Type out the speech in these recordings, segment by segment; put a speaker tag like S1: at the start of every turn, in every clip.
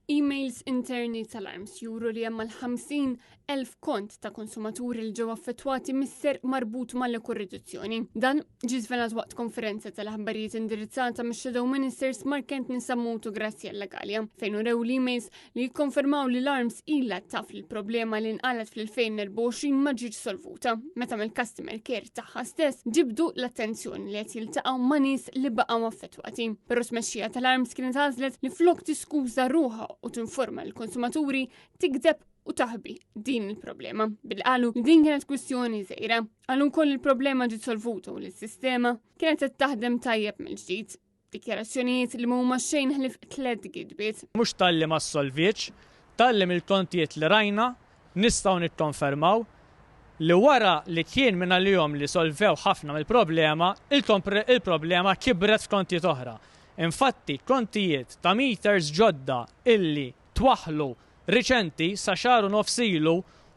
S1: Emails interni tal-Arms juru li hemm l-50,000 kont ta' konsumaturi li ġew affettwati misser marbut mal-ekkurriduzzjoni. Dan ġie żvelat waqt konferenza tal-aħbarijiet indirizzata mix-Shadow Ministers Mark Anthony Sammuto Graziella Gallia fejn urew l-emails li jikkonfermaw li l-Arms ilha taf li l-problema li nqalet fl-2024 ma ġietx solvuta meta mill-customer care tagħha stess ġibdu l-attenzjoni li qed jiltaqgħu ma' nies li baqgħu affettwati. Però tmexxija tal-Arms kienet għażlet li flok tiskuża ruħha u tinforma l-konsumaturi tikdeb u taħbi din il-problema. Bil-qalu li din kienet kwistjoni żgħira, għalhom koll il-problema ġiet solvuta u l-sistema kienet qed taħdem tajjeb mill-ġdid. Dikjarazzjonijiet li huma xejn ħlif 3 gidbiet.
S2: Mhux talli ma solvitx, talli mill-kontijiet li rajna nistgħu nikkonfermaw li wara li kien minn għalihom li solvew ħafna mill-problema, il-problema kibret f'kontijiet oħra. Infatti, kontijiet ta' meters ġodda illi twaħlu riċenti sa xaru nofsilu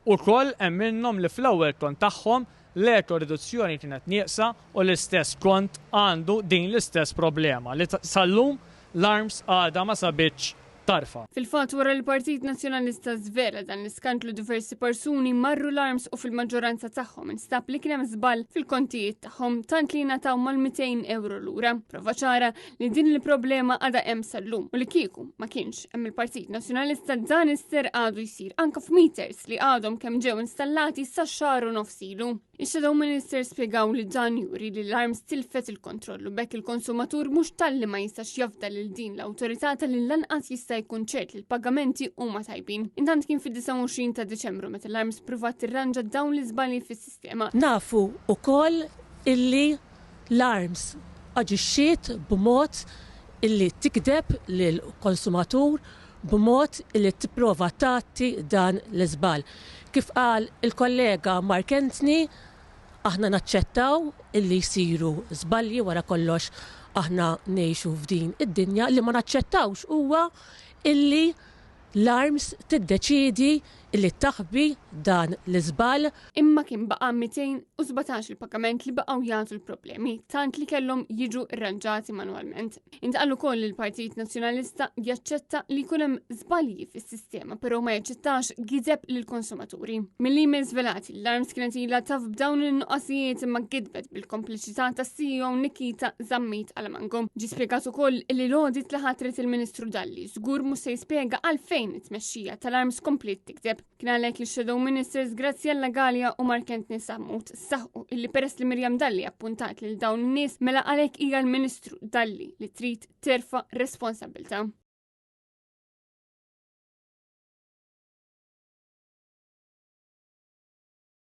S2: u koll hemm minnhom li fl-ewwel kont tagħhom l-eko riduzzjoni kienet nieqsa u l-istess kont għandu din l-istess problema li sallum l-Arms għadha ma sabitx tarfa.
S1: Fil-fatt wara l-Partit Nazzjonalista żvela dan l-iskandlu diversi persuni marru l-Arms u fil-maġġoranza tagħhom instab li kien hemm żball fil-kontijiet tagħhom tant li jingħataw mal-200 € lura. Prova ċara li din il-problema għadha hemm sal-lum u li kieku ma kienx hemm il-Partit Nazzjonalista dan isser għadu jsir anke f'meters li għadhom kemm ġew installati sa xahar u nofs ilu. Ix-Shadow Minister spjegaw li dan juri li l-Arms tilfet il-kontrollu bekk il-konsumatur mhux talli ma jistax jafda lil din l-awtorità li lanqas jista' jkun ċert li l-pagamenti huma tajbin. Intant kien fid-29 ta' Deċembru meta l-Arms pruvat tirranġa dawn l-iżbalji fis-sistema.
S3: Nafu wkoll illi l-Arms aġixxiet b'mod illi tikdeb lill-konsumatur b'mod illi tipprova tagħti dan l-iżball. Kif qal il-kollega Mark Anthony, aħna naċċettaw illi jsiru żbalji wara kollox aħna ngħixu f'din id-dinja li ma naċċettawx huwa illi l-Arms tiddeċiedi illi taħbi dan l-iżball.
S1: Imma kien baqa' 217 il-pagament li baqgħu jagħtu l-problemi tant li kellhom jiġu rranġati manwalment. Intqal ukoll il-Partit Nazzjonalista jaċċetta li jkun hemm żbalji fis-sistema però ma jaċċettax gideb lill-konsumaturi. Mill-emails velati l-Arms kienet ilha taf b'dawn il-nuqqasijiet imma gidbet bil-kompliċità tas-CEO Nikita Zammit Alamango. Ġie spjegat ukoll li l-audit li ħatret il-Ministru Dalli żgur mhux se jispjega għalfejn it-tmexxija tal-Arms komplet tikdeb. Kien għalhekk li Shadow Ministers Graziella Gallia u Mark Anthony Sammuto saħħu illi peress li Miriam Dalli appuntat lil dawn in-nies mela għalhekk hija l-Ministru Dalli li trid terfa' responsabbiltà.